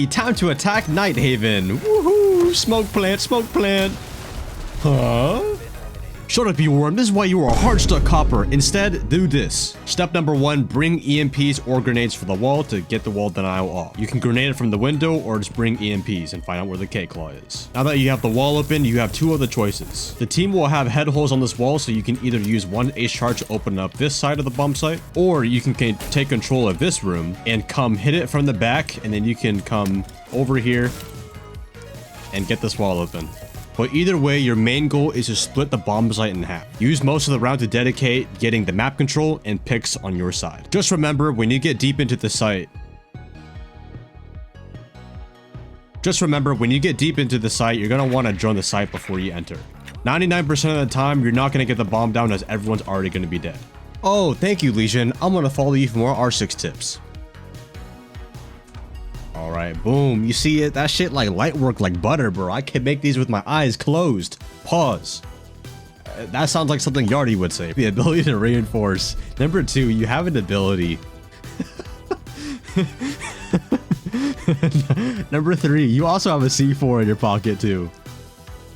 Time to attack Night Haven. Woohoo! Smoke plant, smoke plant. Huh? Shut up, you worm. This is why you are a hard-stuck copper. Instead, do this. Step number 1, bring EMPs or grenades for the wall to get the wall denial off. You can grenade it from the window or just bring EMPs and find out where the K-Claw is. Now that you have the wall open, you have 2 other choices. The team will have head holes on this wall, so you can either use 1 ace charge to open up this side of the bomb site, or you can take control of this room and come hit it from the back, and then you can come over here and get this wall open. But either way, your main goal is to split the bomb site in half. Use most of the round to dedicate getting the map control and picks on your side. Just remember, when you get deep into the site, you're going to want to join the site before you enter. 99% of the time, you're not going to get the bomb down as everyone's already going to be dead. Oh, thank you, Legion. I'm going to follow you for more R6 tips. Alright, boom. You see it? That shit like light work like butter, bro. I can make these with my eyes closed. Pause. That sounds like something Yardy would say. The ability to reinforce. Number 2, you have an ability. Number 3, you also have a C4 in your pocket too.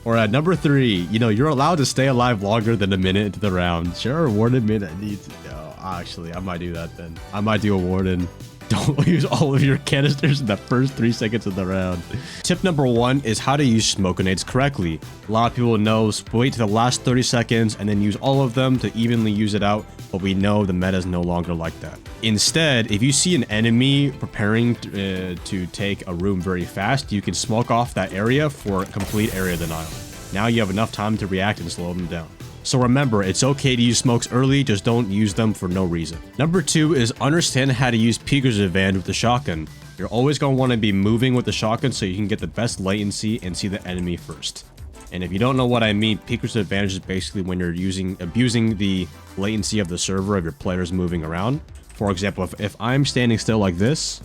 Or at number 3, you know, you're allowed to stay alive longer than a minute into the round. Sure, Warden minute needs to go. Actually, I might do that then. I might do a Warden. Don't use all of your canisters in the first 3 seconds of the round. Tip number 1 is how to use smoke grenades correctly. A lot of people know wait to the last 30 seconds and then use all of them to evenly use it out, but we know the meta is no longer like that. Instead, if you see an enemy preparing to take a room very fast, you can smoke off that area for complete area denial. Now you have enough time to react and slow them down. So remember, it's okay to use smokes early, just don't use them for no reason. Number 2 is understand how to use Peeker's advantage with the shotgun. You're always going to want to be moving with the shotgun so you can get the best latency and see the enemy first. And if you don't know what I mean, Peeker's advantage is basically when you're abusing the latency of the server of your players moving around. For example, if I'm standing still like this,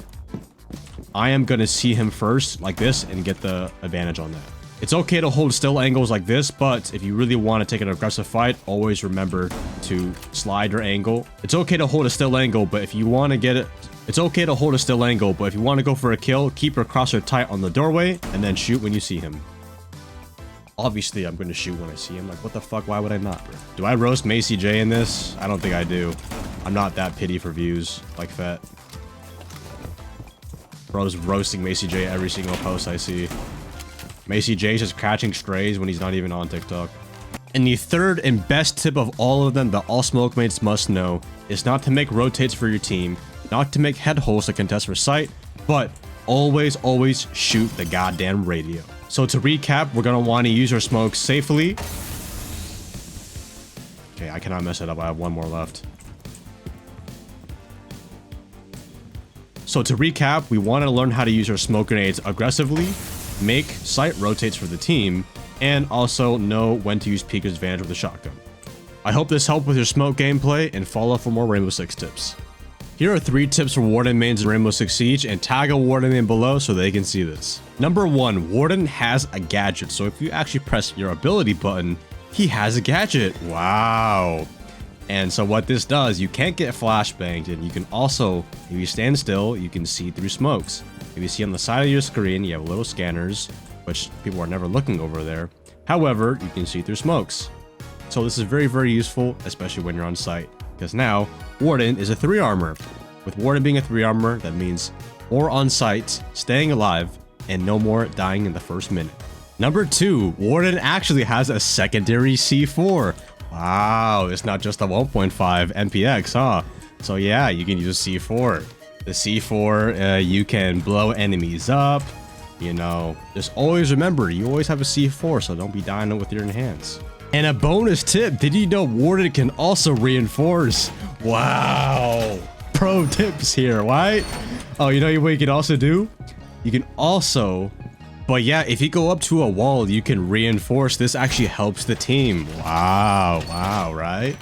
I am going to see him first like this and get the advantage on that. It's okay to hold still angles like this, but if you really want to take an aggressive fight, always remember to slide your angle. It's okay to hold a still angle, but if you want to get it, it's okay to hold a still angle, but if you want to go for a kill, keep your crosshair tight on the doorway and then shoot when you see him. Obviously, I'm going to shoot when I see him. Like, what the fuck? Why would I not? Do I roast Macy J in this? I don't think I do. I'm not that pity for views like Fett. Bro's roasting Macy J every single post I see. Macy J's just catching strays when he's not even on TikTok. And the third and best tip of all of them that all smoke mates must know is not to make rotates for your team, not to make head holes to contest for sight, but always shoot the goddamn radio. So to recap, we're going to want to use our smokes safely. Okay, I cannot mess it up. I have 1 more left. So to recap, we want to learn how to use our smoke grenades aggressively, make sight rotates for the team, and also know when to use Peeker's advantage with the shotgun. I hope this helped with your smoke gameplay, and follow for more Rainbow Six tips. Here are 3 tips for Warden mains in Rainbow Six Siege, and tag a Warden main below so they can see this. Number 1, Warden has a gadget, so if you actually press your ability button, he has a gadget. Wow. And so what this does, you can't get flashbanged, and you can also, if you stand still, you can see through smokes. If you see on the side of your screen, you have little scanners, which people are never looking over there. However, you can see through smokes. So this is very useful, especially when you're on site, because now Warden is a 3 armor. With Warden being a 3 armor, that means more on site, staying alive, and no more dying in the first minute. Number 2, Warden actually has a secondary C4. Wow, it's not just a 1.5 MPX, huh? So yeah, you can use C4. The C4, you can blow enemies up, you know. Just always remember, you always have a C4, so don't be dying with your hands. And a bonus tip, did you know Warden can also reinforce? Wow. Pro tips here, right? Oh, you know what you can also do? You can also... But yeah, if you go up to a wall, you can reinforce. This actually helps the team. Wow, right?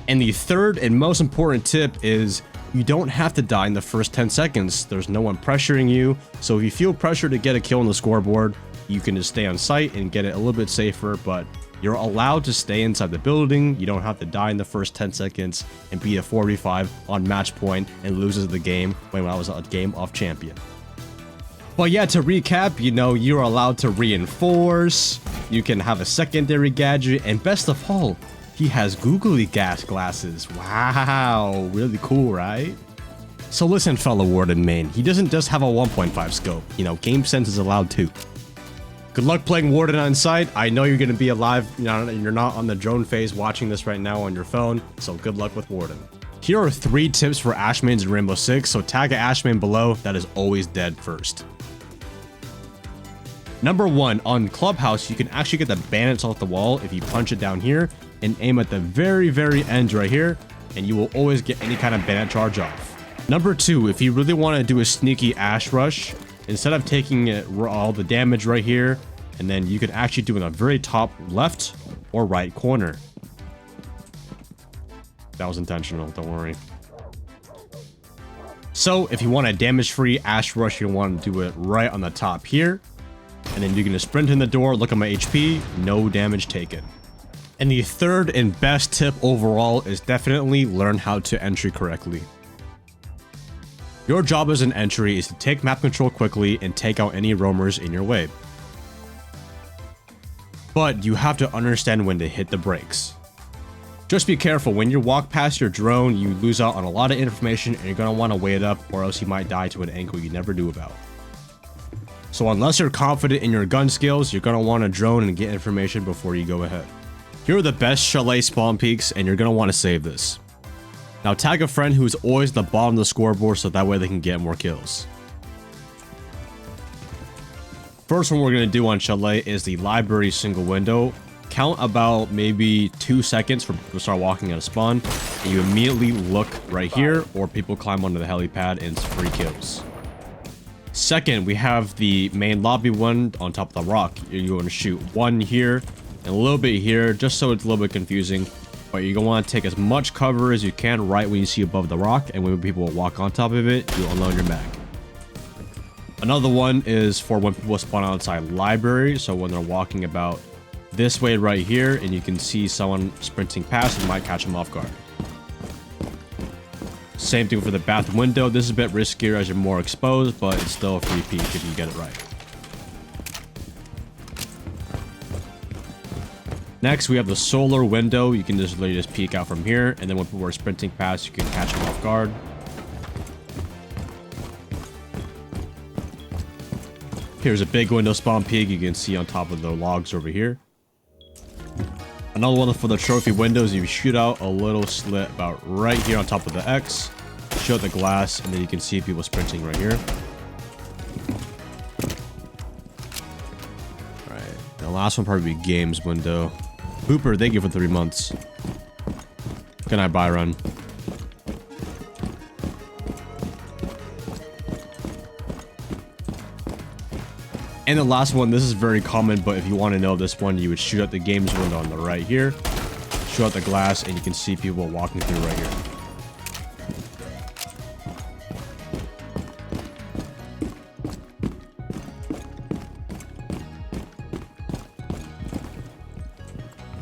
And the third and most important tip is you don't have to die in the first 10 seconds. There's no one pressuring you. So if you feel pressure to get a kill on the scoreboard, you can just stay on site and get it a little bit safer, but you're allowed to stay inside the building. You don't have to die in the first 10 seconds and be a 4v5 on match point and loses the game when I was a game off champion. But yeah, to recap, you know, you're allowed to reinforce, you can have a secondary gadget, and best of all, he has googly gas glasses. Wow, really cool, right? So listen, fellow Warden main, he doesn't just have a 1.5 scope, you know, game sense is allowed too. Good luck playing Warden on site. I know you're going to be alive, you know, you're not on the drone phase watching this right now on your phone, so good luck with Warden. Here are 3 tips for Ashmains in Rainbow Six, so tag an Ashmain below that is always dead first. Number 1, on Clubhouse, you can actually get the bandits off the wall if you punch it down here and aim at the very, very end right here, and you will always get any kind of bandit charge off. Number 2, if you really want to do a sneaky Ash rush, instead of taking all the damage right here, and then you can actually do it in the very top left or right corner. That was intentional, don't worry. So if you want a damage-free Ash rush, you want to do it right on the top here. And then you're going to sprint in the door, look at my HP, no damage taken. And the third and best tip overall is definitely learn how to entry correctly. Your job as an entry is to take map control quickly and take out any roamers in your way. But you have to understand when to hit the brakes. Just be careful, when you walk past your drone, you lose out on a lot of information and you're going to want to weigh it up, or else you might die to an angle you never knew about. So unless you're confident in your gun skills, you're going to want to drone and get information before you go ahead. Here are the best Chalet spawn peaks, and you're going to want to save this. Now tag a friend who's always at the bottom of the scoreboard so that way they can get more kills. First one we're going to do on Chalet is the library single window. Count about maybe 2 seconds from people start walking out of spawn, and you immediately look right here, or people climb onto the helipad and it's free kills. Second, we have the main lobby one on top of the rock. You're going to shoot 1 here and a little bit here, just so it's a little bit confusing. But you're going to want to take as much cover as you can right when you see above the rock, and when people walk on top of it, you unload your mag. Another one is for when people spawn outside library, so when they're walking about this way right here, and you can see someone sprinting past, you might catch them off guard. Same thing for the bath window. This is a bit riskier as you're more exposed, but it's still a free peek if you get it right. Next, we have the solar window. You can just literally just peek out from here, and then when people are sprinting past, you can catch them off guard. Here's a big window spawn peek you can see on top of the logs over here. Another one for the trophy windows, you shoot out a little slit about right here on top of the X, shoot out the glass, and then you can see people sprinting right here. Alright, the last one probably be games window. Hooper, thank you for 3 months. Good night, Byron. And the last one, this is very common, but if you want to know this one, you would shoot out the games window on the right here, shoot out the glass, and you can see people walking through right here.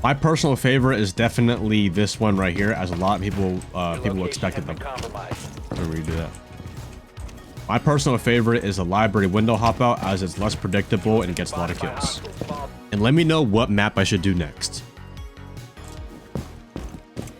My personal favorite is definitely this one right here, as a lot of people expected them. Let me redo that. My personal favorite is the library window hop out, as it's less predictable and it gets a lot of kills. And let me know what map I should do next.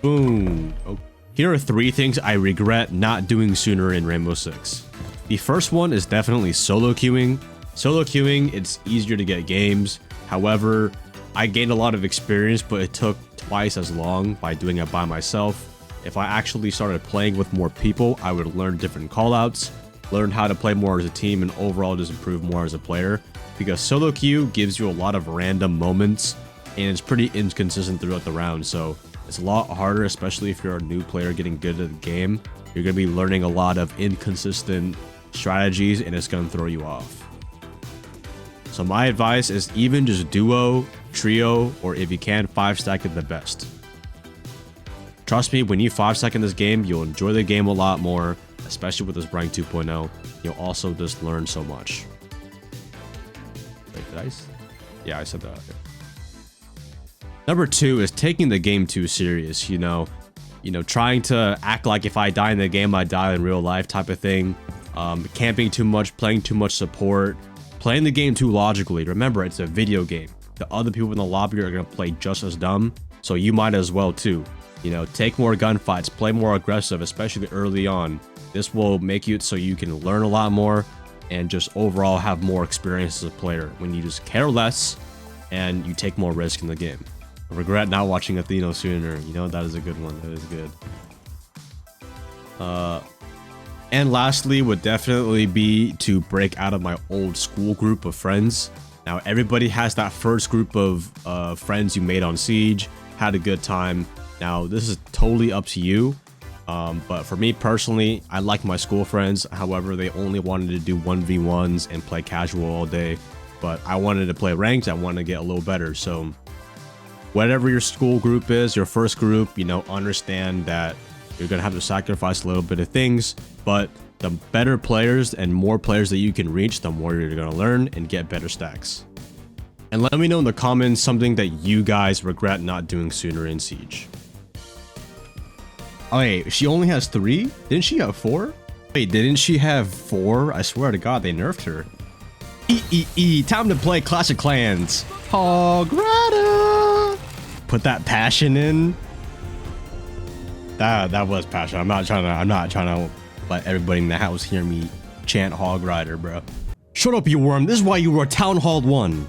Boom. Oh. Here are 3 things I regret not doing sooner in Rainbow Six. The first one is definitely solo queuing. Solo queuing, it's easier to get games. However, I gained a lot of experience, but it took twice as long by doing it by myself. If I actually started playing with more people, I would learn different callouts, learn how to play more as a team, and overall just improve more as a player. Because solo queue gives you a lot of random moments, and it's pretty inconsistent throughout the round, so it's a lot harder, especially if you're a new player getting good at the game. You're going to be learning a lot of inconsistent strategies, and it's going to throw you off. So my advice is even just duo, trio, or if you can, 5-stack it the best. Trust me, when you 5-stack in this game, you'll enjoy the game a lot more, especially with this rank 2.0. You'll also just learn so much. Wait, did I? Yeah, I said that. Number 2 is taking the game too serious, you know, trying to act like if I die in the game, I die in real life type of thing. camping too much, playing too much support, playing the game too logically. Remember, it's a video game. The other people in the lobby are going to play just as dumb, so you might as well too. You know, take more gunfights, play more aggressive, especially early on. This will make you so you can learn a lot more and just overall have more experience as a player when you just care less and you take more risk in the game. I regret not watching Athieno sooner. You know, that is a good one. That is good. And lastly would definitely be to break out of my old school group of friends. Now, everybody has that first group of friends you made on Siege, had a good time. Now, this is totally up to you. But for me personally, I like my school friends. However, they only wanted to do 1v1s and play casual all day. But I wanted to play ranked. I wanted to get a little better. So whatever your school group is, your first group, you know, understand that you're going to have to sacrifice a little bit of things. But the better players and more players that you can reach, the more you're going to learn and get better stacks. And let me know in the comments something that you guys regret not doing sooner in Siege. Oh, wait, she only has 3? Didn't she have 4? Wait, didn't she have 4? I swear to God, they nerfed her. Time to play Clash of Clans. Hog Rider. Put that passion in. That was passion. I'm not trying to let everybody in the house hear me chant Hog Rider, bro. Shut up, you worm. This is why you were Town Hall 1.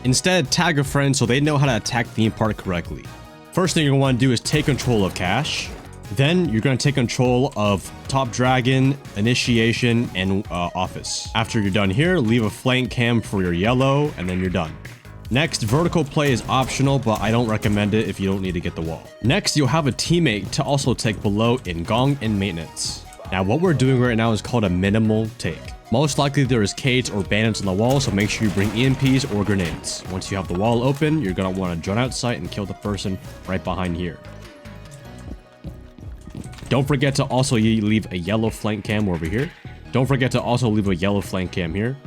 Instead, tag a friend so they know how to attack theme park correctly. First thing you're going to want to do is take control of Cash. Then you're going to take control of Top Dragon, Initiation, and Office. After you're done here, leave a flank cam for your yellow, and then you're done. Next, vertical play is optional, but I don't recommend it if you don't need to get the wall. Next, you'll have a teammate to also take below in Gong and Maintenance. Now, what we're doing right now is called a minimal take. Most likely there is Cades or bandits on the wall, so make sure you bring EMPs or grenades. Once you have the wall open, you're going to want to join out sight and kill the person right behind here. Don't forget to also leave a yellow flank cam over here. Don't forget to also leave a yellow flank cam here.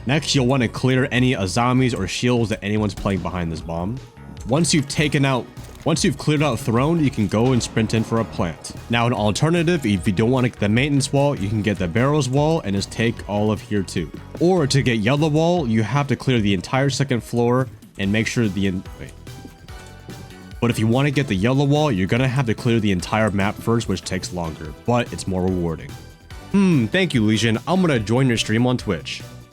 Next, you'll want to clear any Azamis or shields that anyone's playing behind this bomb. Once you've cleared out Throne, you can go and sprint in for a plant. Now, an alternative, if you don't want to get the maintenance wall, you can get the barrels wall and just take all of here too. Or to get yellow wall, you have to clear the entire second floor and make sure But if you want to get the yellow wall, you're gonna have to clear the entire map first, which takes longer, but it's more rewarding. Thank you, Legion. I'm gonna join your stream on Twitch.